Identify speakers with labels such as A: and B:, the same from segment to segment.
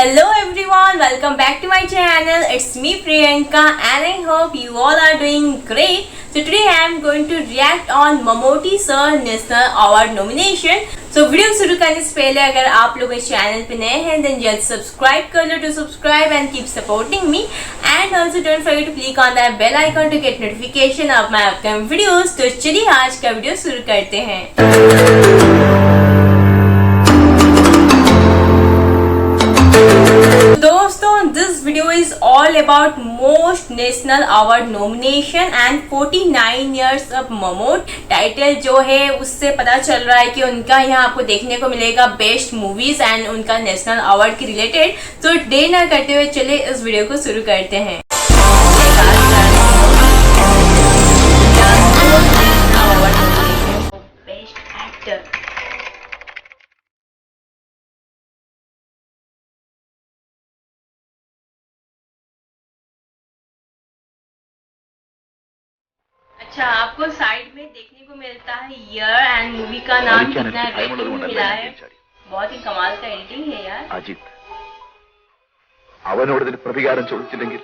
A: Hello everyone, welcome back to my channel. It's me Priyanka and I hope you all are doing great. So today I am going to react on Mammootty Sir National Award nomination. So video शुरू करने से पहले अगर आप लोग इस channel पे नए हैं then जल्द सब्सक्राइब कर लो to subscribe and keep supporting me and also don't forget to click on that bell icon to get notification of my upcoming videos. तो चलिए आज का वीडियो शुरू करते हैं. दोस्तों this video is all about most national award nomination and 49 years of Mammootty. Title जो है उससे पता चल रहा है कि उनका यहाँ आपको देखने को मिलेगा बेस्ट मूवीज एंड उनका नेशनल अवार्ड के रिलेटेड. तो देर ना करते हुए चले इस वीडियो को शुरू करते हैं. बेस्ट एक्टर अच्छा आपको साइड में देखने को मिलता है ईयर एंड मूवी का नाम कितना रेटिंग मिला है. बहुत ही कमाल का एडिटिंग है यार.
B: അജിത് അവനോട് ഇതിന് പ്രതികാരം ചോദിച്ചില്ലെങ്കിൽ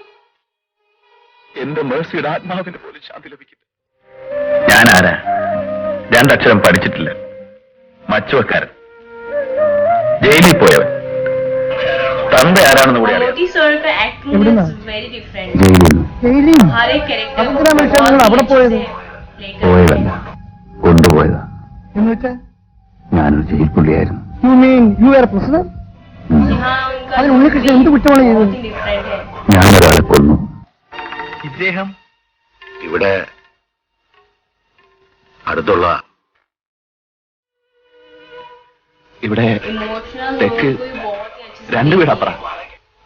B: എന്റെ മേഴ്സിയുടെ ആത്മാവിന് പോലും ശാന്തി ലഭിക്കില്ല. ഞാൻ ആരാ? രണ്ടക്ഷരം പഠിച്ചിട്ടില്ല. മച്ചുവക്കാരൻ, ജയിലിൽ പോയവൻ. തന്റെ ആരാണെന്ന് കൂടി അറിയാം.
C: അവിടെ പോയത്
B: പോയതല്ല, കൊണ്ടുപോയതാ. ഞാനൊരു ജയിൽ പുള്ളിയായിരുന്നു.
C: അതിന് ഉണ്ണികൃഷ്ണൻ എന്ത് കുറ്റമാണ് ചെയ്തത്?
B: ഞാനൊരാളെ കൊന്നു. ഇദ്ദേഹം ഇവിടെ അടുത്തുള്ള ഇവിടെ തെക്ക് രണ്ടു വീടപ്പുറ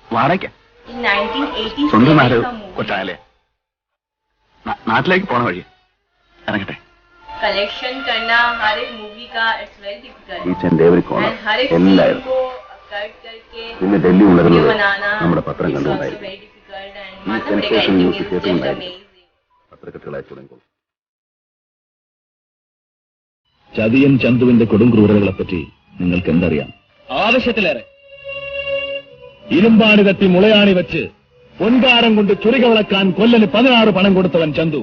B: വാടക സ്വന്തം നാട് കൊച്ചാലേ. നാട്ടിലേക്ക് പോണ വഴി ഇറങ്ങട്ടെ.
A: कलेक्शन करना हर एक मूवी का it's very difficult.
B: Each and every corner എല്ലാവരും പിന്നെ ഡൽഹി ഉണരുന്നത് നമ്മുടെ പത്രം കണ്ടുകൊണ്ടായിരുന്നു. ഈ സെൻസേഷൻ ന്യൂസ് കേട്ടുകൊണ്ടായിരുന്നു പത്രക്കെട്ടുകളായി തുടങ്ങിക്കോളും. ചതിയൻ ചന്തുവിന്റെ കൊടും ക്രൂരതകളെപ്പറ്റി നിങ്ങൾക്ക് എന്തറിയാം?
D: ആവശ്യത്തിലേറെ. ഇരുമ്പാണി തട്ടി മുളയാണി വെച്ച് പൊൻകാരം കൊണ്ട് ചുരിക വിളക്കാൻ കൊല്ലന് 16 പണം കൊടുത്തവൻ ചന്തു.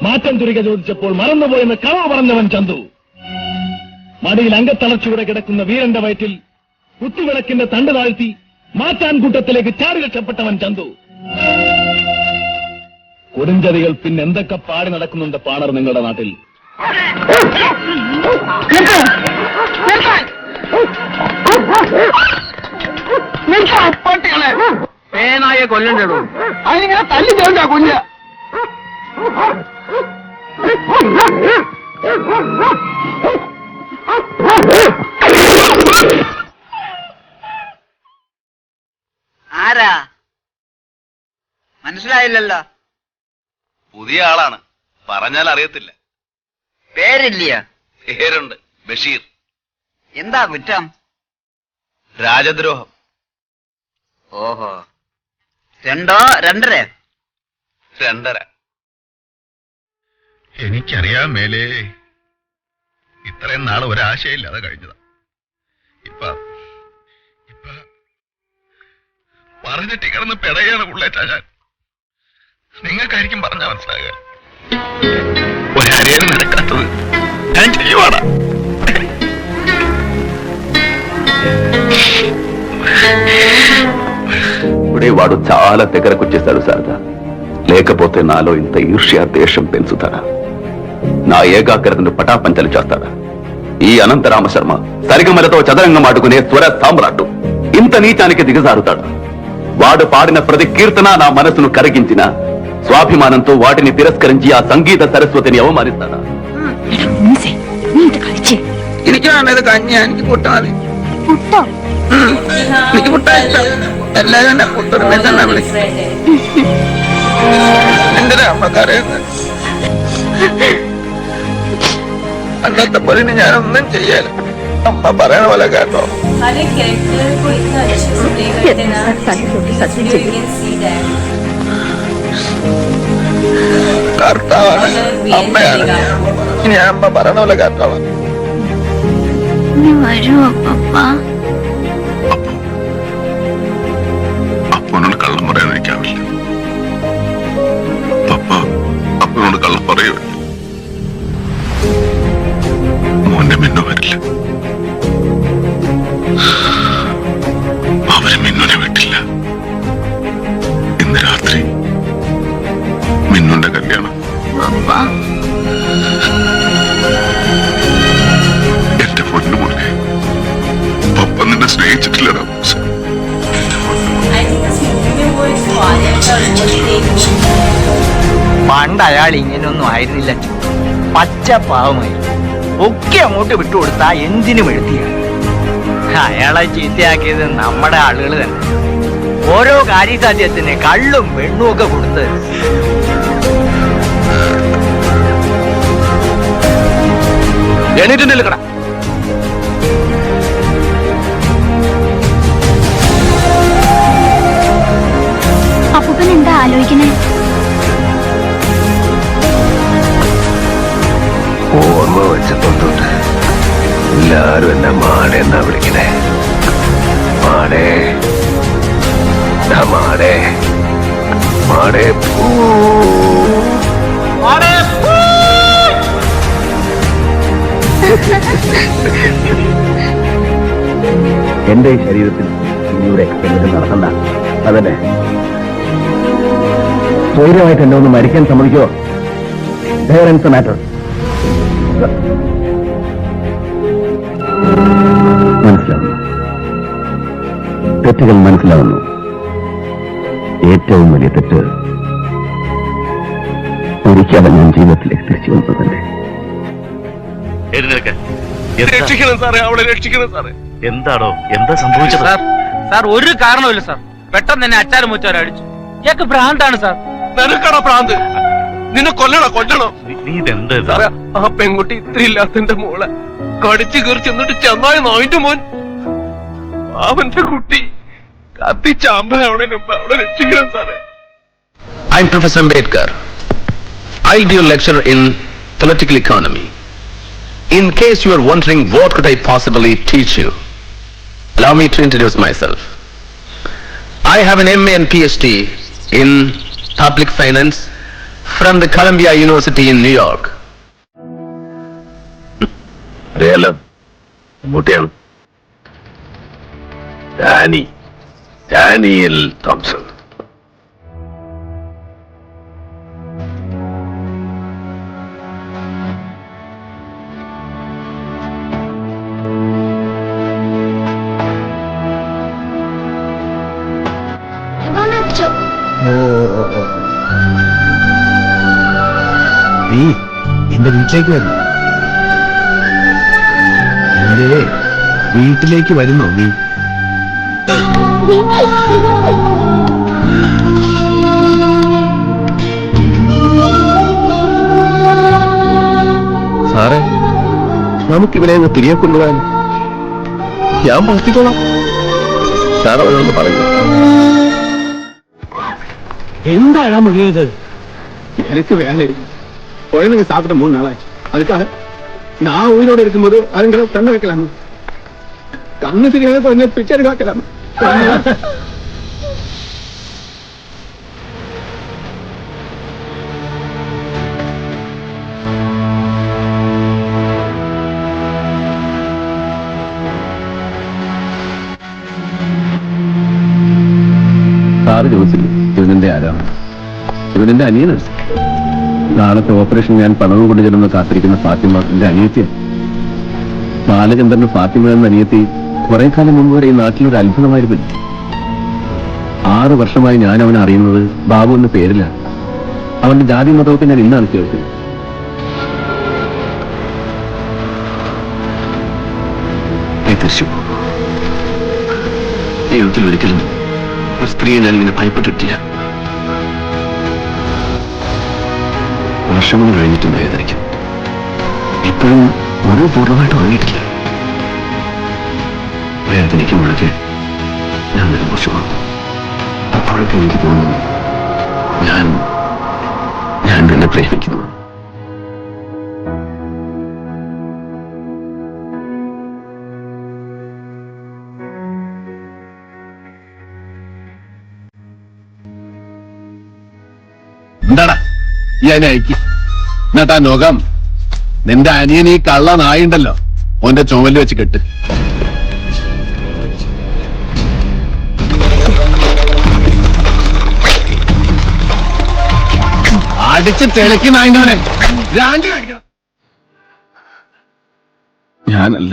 D: മാറ്റം ചുരിക ചോദിച്ചപ്പോൾ മറന്നുപോയെന്ന് കളവ പറഞ്ഞവൻ ചന്തു. മടിയിൽ അംഗത്തളച്ചുകൂടെ കിടക്കുന്ന വീരന്റെ വയറ്റിൽ കുത്തുവിളക്കിന്റെ തണ്ട് താഴ്ത്തി മാറ്റാൻ കൂട്ടത്തിലേക്ക് ചാടി രക്ഷപ്പെട്ടവൻ ചന്തു. കൊടുഞ്ചതികൾ പിന്നെന്തൊക്കെ പാടി നടക്കുന്നുണ്ട് പാണർ നിങ്ങളുടെ നാട്ടിൽ?
C: പേനായ കൊല്ലണ്ടോ? അതിനിങ്ങനെ തല്ലി ചോദിച്ചാ കുഞ്ഞ.
E: ആരാ മനസ്സിലായില്ലല്ലോ.
F: പുതിയ ആളാണ്, പറഞ്ഞാൽ അറിയത്തില്ല.
E: പേരില്ല?
F: പേരുണ്ട്, ബഷീർ.
E: എന്താ കുറ്റം?
F: രാജദ്രോഹം.
E: ഓഹോ, 2 2.5?
F: 2.5.
B: എനിക്കറിയാൻ മേലേ, ഇത്രയും നാൾ ഒരാശയില്ലാതെ കഴിഞ്ഞതാ. ഇപ്പ പറഞ്ഞിട്ട് കിടന്ന് പെടയാണ് ഉള്ളേറ്റാ ഞാൻ. നിങ്ങൾക്കായിരിക്കും പറഞ്ഞാൽ മനസ്സിലാകുക. ഒരരയിൽ നടക്കാത്തത് ഞാൻ ചെയ്യുവാടാ. వాడు చాలా దగ్గరకు వచ్చేశాడు శారదా. లేకపోతే నాలో ఇంత ఈర్ష్య ద్వేషం పెంచుతాడా? నా ఏకాగ్రతను పటాపంచలు చేస్తాడా? ఈ అనంతరామ శర్మ సరిగమలతో చదరంగం ఆడుకునే స్వర సామ్రాట్టు ఇంత నీచానికి దిగజారుతాడా? వాడు పాడిన ప్రతి కీర్తన నా మనసును కరిగించిన స్వాభిమానంతో వాటిని తిరస్కరించి ఆ సంగీత సరస్వతిని అవమానిస్తాడా?
C: എനിക്കാണത് കഞ്ഞ, എനിക്ക് പുട്ടാതി. എനിക്ക് പുട്ട എല്ലാരും എന്നെ പുട്ടന്നെ വിളിക്കും. എന്തിനാ അമ്മക്കറിയുന്നത്? അന്നത്തെ പോലെ ഞാനൊന്നും ചെയ്യാല. അമ്മ പറയണ പോലെ കേട്ടോ. കർത്താവാണ്, അമ്മയാണ്. ഇനി അമ്മ പറയണ പോലെ കർത്താവാണ്.
G: വരുമോ പപ്പ?
C: പറയുമല്ല. മോന്റെ മിന്നു വരില്ല. അവര് മിന്നുനെ വിട്ടില്ല. ഇന്ന് രാത്രി മിന്നുന്റെ കല്യാണം. എന്റെ പൊന്നു മോനെ, പപ്പ നിന്നെ സ്നേഹിച്ചിട്ടില്ലടാ.
A: I think this movie was father
E: പണ്ട് അയാൾ ഇങ്ങനെയൊന്നും ആയിരുന്നില്ല. പച്ച പാവമായി ഒക്കെ അങ്ങോട്ട് വിട്ടുകൊടുത്താ എന്തിനും എഴുതിയാണ്. അയാളെ ചീത്തയാക്കിയത് നമ്മുടെ ആളുകൾ തന്നെ. ഓരോ കാര്യസാധ്യത്തിന് കള്ളും പെണ്ണും ഒക്കെ കൊടുത്ത്
B: എണീറ്റുണ്ടല്ലോടാ.
G: അപ്പൂപ്പൻ എന്താ ആലോചിക്കണേ?
B: ഓർമ്മ വെച്ചപ്പോട്ട് എല്ലാരും എന്നെ മാടേ എന്നാ വിളിക്കണേ. മാടേ മാടേ മാടേ പൂ. എന്റെ ഈ ശരീരത്തിൽ ഇനിയുടെ എക്സ്പെരിമെന്റ് നടത്തണ്ട. അതന്നെ സ്വൈര്യമായിട്ട് എന്നെ ഒന്ന് മരിക്കാൻ സമ്മതിക്കോ? There ends the matter. മനസ്സിലാവുന്നു, തെറ്റുകൾ മനസ്സിലാവുന്നു. ഏറ്റവും വലിയ തെറ്റ് ഒരിക്കലും ഞാൻ ജീവിതത്തിലേക്ക് തിരിച്ചു വന്നത് തന്നെ.
F: രക്ഷിക്കണം സാറേ, അവളെ രക്ഷിക്കണം സാറേ.
D: എന്താണോ എന്താ സംഭവിച്ചത്?
H: സാർ ഒരു കാരണമില്ല സാർ. പെട്ടെന്ന് തന്നെ അച്ചാരം മുച്ചാരം അടിച്ചു. ഇയാൾക്ക് ഭ്രാന്താണ് സാർ.
F: നിനക്കടാ പ്രാന്ത്. നിന്നെ കൊല്ലണം.
D: നീ ഇതെന്താ?
F: സാറേ, ആ പെൺകുട്ടി ഇത്ര ഇല്ലാത്തന്റെ മോളെ കടിച്ചു കീറി ചെന്നിട്ട് ചെന്നായി നായിന്റെ മോൻ അവന്റെ കുട്ടി കത്തിച്ചാമ്പ അവളെ രക്ഷിക്കണം സാറേ.
B: I'm Professor Ambedkar. I'll give a lecture in political economy. In case you are wondering what could I possibly teach you, allow me to introduce myself. I have an MA and PhD in public finance from the Columbia University in New York. അറിയാലോ, മുട്ടിയാണ് Daniel Thomson. നീ എന്റെ വീട്ടിലേക്ക് വരുന്നു. എന്റെ വീട്ടിലേക്ക് വരുന്നോ നീ? സാറേ, നമുക്കിവരെ ഒന്ന് തിരികെ കൊണ്ടുപോകാൻ ഞാൻ പ്രവർത്തിക്കോളാം. സാറ് അവരോട് പറഞ്ഞു.
D: എന്താ മുഴുകിയത്?
I: எனக்கு வேலை இருக்கு. குழந்தைங்க சாப்பிட்ட 3 நாளாச்சு. அதுக்காக நான் உயிரோடு இருக்கும்போது அதுங்களை கண்ணு வைக்கலாம். கண்ணு தெரியாத கொஞ்சம் பிக்சர் காக்கலாம்.
B: സാറ് ചോദിച്ചില്ലേ ഇവനെന്റെ ആരാണ്? ഇവനെന്റെ അനിയനാണ്. നാളത്തെ ഓപ്പറേഷൻ ഞാൻ പണവും കൊണ്ട് ചെല്ലുന്ന കാത്തിരിക്കുന്ന ഫാത്തിമ എന്റെ അനിയത്തിയാണ്. ബാലചന്ദ്രന് ഫാത്തിമ എന്ന അനിയത്തി കുറെ കാലം മുമ്പ് വരെ ഈ നാട്ടിലൊരു അത്ഭുതമായിരുന്നു. 6 വർഷമായി ഞാൻ അവനെ അറിയുന്നത് ബാബു എന്ന പേരിലാണ്. അവന്റെ ജാതി മതമൊക്കെ ഞാൻ ഇന്നാണ് കേൾക്കുന്നത്. ജീവിതത്തിൽ ഒരിക്കലും ഒരു സ്ത്രീയെ ഞാൻ ഇങ്ങനെ ഭയപ്പെട്ടിട്ടില്ല. വർഷങ്ങൾ കഴിഞ്ഞിട്ടും വേദനിക്കും. ഇപ്പോഴും ഒരു പൂർണ്ണമായിട്ട് ഉറങ്ങിയിട്ടില്ല. വേദനിക്കുമ്പോഴൊക്കെ ഞാൻ കുറിച്ച് ഓർക്കും. അപ്പോഴൊക്കെ എനിക്ക് തോന്നുന്നു ഞാൻ തന്നെ പ്രേമിക്കുന്നു. എന്താടാ ഞാൻ അയക്കി
I: എന്നിട്ടാ നോകം നിന്റെ അനിയൻ ഈ കള്ള നായുണ്ടല്ലോ ഓന്റെ ചുമല് വെച്ച് കെട്ട്. അടിച്ച് തിളക്കി നായിനോനെ ഞാനല്ല,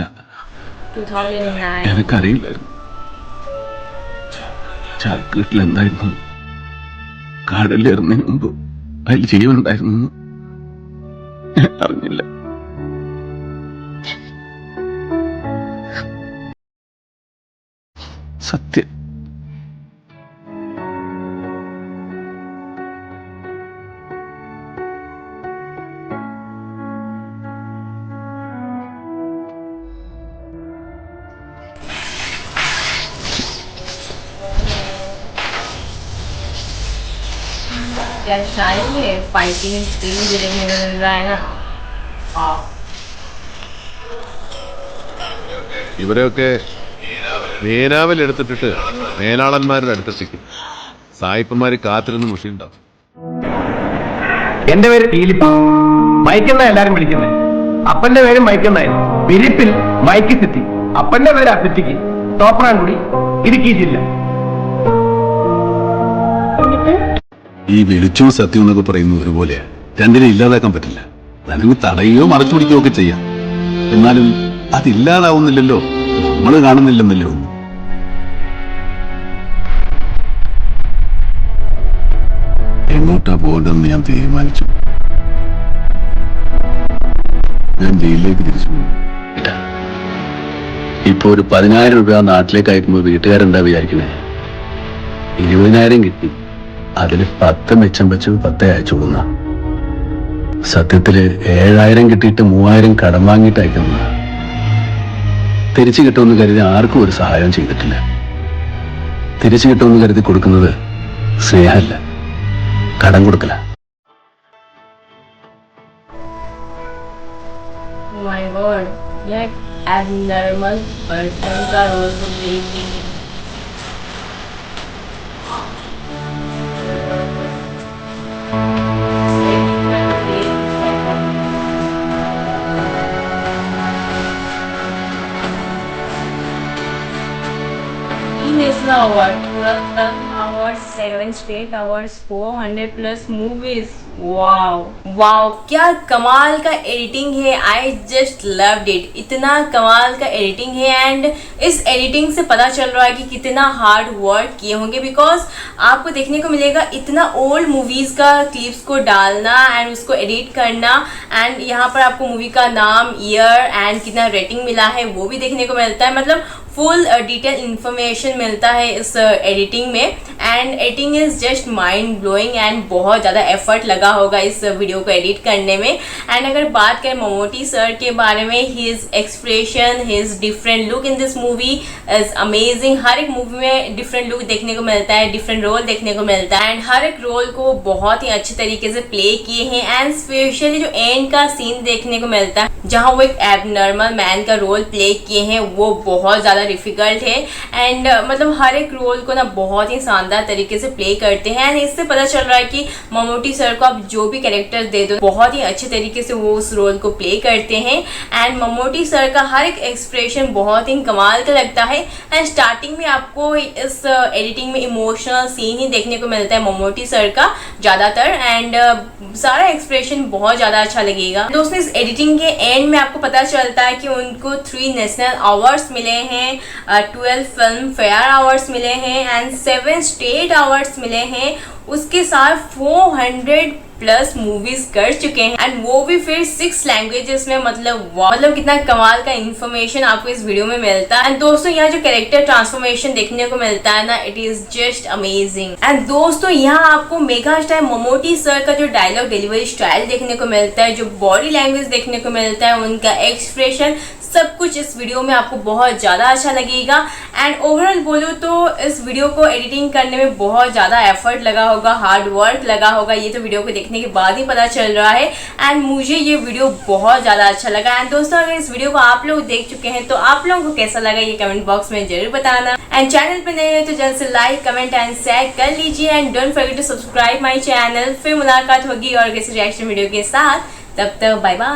A: 2009.
I: എനക്കറിയില്ലായിരുന്നു ചാക്കിട്ടിൽ എന്തായിരുന്നു. കടലിറങ്ങുന്നതിന് മുമ്പ് അതിൽ ജീവനുണ്ടായിരുന്നു ഞാൻ അറിഞ്ഞില്ല. സത്യം.
A: क्या चाहिए फाइटिंग स्क्रीन भी देखने को मिल रहा है ना.
J: ഇവരെയൊക്കെ മേനാവിൽ എടുത്തിട്ടിട്ട് മേലാളന്മാരുടെ അടുത്തെത്തിക്കും. സായിപ്പന്മാര് കാത്തിരുന്ന് മുഷിയുണ്ടാവും.
E: എന്റെ പേര് ഫീലിപ്പ്, മൈക്കെന്ന എല്ലാരും വിളിക്കുന്നത്. അപ്പന്റെ പേര് മൈക്കെന്നായിരുന്നു. ഫിലിപ്പിൽ മൈക്ക് സിറ്റി. അപ്പന്റെ പേര് അസിറ്റിക്ക്. തോപ്രാൻകുടി, ഇടുക്കി ജില്ല.
I: ഈ വെളിച്ചവും സത്യം എന്നൊക്കെ പറയുന്നത് ഒരുപോലെയാ. രണ്ടിനെ ഇല്ലാതാക്കാൻ പറ്റില്ല. വേണമെങ്കിൽ തടയുകയോ മറച്ചു പിടിക്കുകയോ ഒക്കെ ചെയ്യാം. എന്നാലും അതില്ലാതാവുന്നില്ലല്ലോ, നമ്മൾ കാണുന്നില്ലെന്നല്ലോ. എങ്ങോട്ടാ പോകേണ്ടതെന്ന് ഞാൻ തീരുമാനിച്ചു. ഞാൻ ജയിലിലേക്ക് തിരിച്ചു പോകും. ഇപ്പൊ ഒരു 10,000 രൂപ നാട്ടിലേക്ക് അയക്കുമ്പോൾ വീട്ടുകാരെന്താ വിചാരിക്കണേ? 20,000 കിട്ടി, അതില് 10 മിച്ചം വെച്ച് 10 അയച്ചു കൊടുന്ന. സത്യത്തില് 7,000 കിട്ടിയിട്ട് 3,000 കടം വാങ്ങിയിട്ട് അയക്കുന്ന. തിരിച്ചു കിട്ടുമെന്ന് കരുതി ആർക്കും ഒരു സഹായം ചെയ്തിട്ടില്ല. തിരിച്ചു കിട്ടുമെന്ന് കരുതി കൊടുക്കുന്നത് സ്നേഹമല്ല, കടം കൊടുക്കല.
A: My God, like abnormal person का रोल तो देखिए. National Award, 12 awards, 7 state awards, 400+ movies. Wow wow, क्या कमाल का एडिटिंग है. I just loved it. इतना कमाल का एडिटिंग है एंड इस एडिटिंग से पता चल रहा है कि कितना हार्ड वर्क किए होंगे. बिकॉज आपको देखने को मिलेगा इतना ओल्ड मूवीज का क्लिप्स को डालना एंड उसको एडिट करना. एंड यहाँ पर आपको मूवी का नाम, ईयर एंड कितना रेटिंग मिला है वो भी देखने को मिलता है. मतलब फुल डिटेल इंफॉर्मेशन मिलता है इस एडिटिंग में. And editing is just mind blowing and बहुत ज़्यादा एफर्ट लगा होगा इस वीडियो को एडिट करने में. एंड अगर बात करें ममूटी सर के बारे में, his expression, his different look in this movie is amazing. हर एक मूवी में डिफरेंट लुक देखने को मिलता है, डिफरेंट रोल देखने को मिलता है एंड हर एक रोल को बहुत ही अच्छे तरीके से प्ले किए हैं. एंड स्पेशली जो एंड का सीन देखने को मिलता है जहाँ वो एक एबनॉर्मल मैन का रोल प्ले किए हैं, वो बहुत ज़्यादा डिफिकल्ट है. एंड मतलब हर एक रोल को ना बहुत ही शानदार तरीके से प्ले करते हैं. एंड इससे पता चल रहा है कि ममूटी सर को आप जो भी कैरेक्टर दे दो बहुत ही अच्छे तरीके से वो उस रोल को प्ले करते हैं. एंड ममूटी सर का हर एक एक्सप्रेशन बहुत ही कमाल का लगता है. एंड स्टार्टिंग में आपको इस एडिटिंग में इमोशनल सीन ही देखने को मिलता है ममूटी सर का ज़्यादातर. एंड सारा एक्सप्रेशन बहुत ज़्यादा अच्छा लगेगा. दोस्तों इस एडिटिंग के एंड में आपको पता चलता है कि उनको 3 नेशनल अवार्ड्स मिले हैं, 12 फिल्म फेयर अवार्ड्स मिले हैं एंड 7 स्टेट अवार्ड्स मिले हैं. उसके साथ 400+ मूवीज कर चुके हैं एंड वो भी फिर 6 लैंग्वेजेस में. मतलब कितना कमाल का इंफॉर्मेशन आपको इस वीडियो में मिलता है. एंड दोस्तों यहाँ जो कैरेक्टर ट्रांसफॉर्मेशन देखने को मिलता है ना, it is just amazing. And दोस्तों यहाँ आपको मेगा स्टार ममूटी सर का जो डायलॉग डिलीवरी स्टाइल देखने को मिलता है, जो बॉडी लैंग्वेज देखने को मिलता है, उनका एक्सप्रेशन, सब कुछ इस वीडियो में आपको बहुत ज़्यादा अच्छा लगेगा. एंड ओवरऑल बोलूँ तो इस वीडियो को एडिटिंग करने में बहुत ज़्यादा एफर्ट लगा होगा, हार्ड वर्क लगा होगा. ये तो वीडियो को देखने के बाद ही पता चल रहा है. एंड मुझे ये वीडियो बहुत ज़्यादा अच्छा लगा. एंड दोस्तों अगर इस वीडियो को आप लोग देख चुके हैं तो आप लोगों को कैसा लगा ये कमेंट बॉक्स में जरूर बताना. एंड चैनल पर नए हैं तो जल्द से लाइक, कमेंट एंड शेयर कर लीजिए. And don't forget to subscribe my channel. फिर मुलाकात होगी और किसी रिएक्शन वीडियो के साथ. तब तक बाय बाय।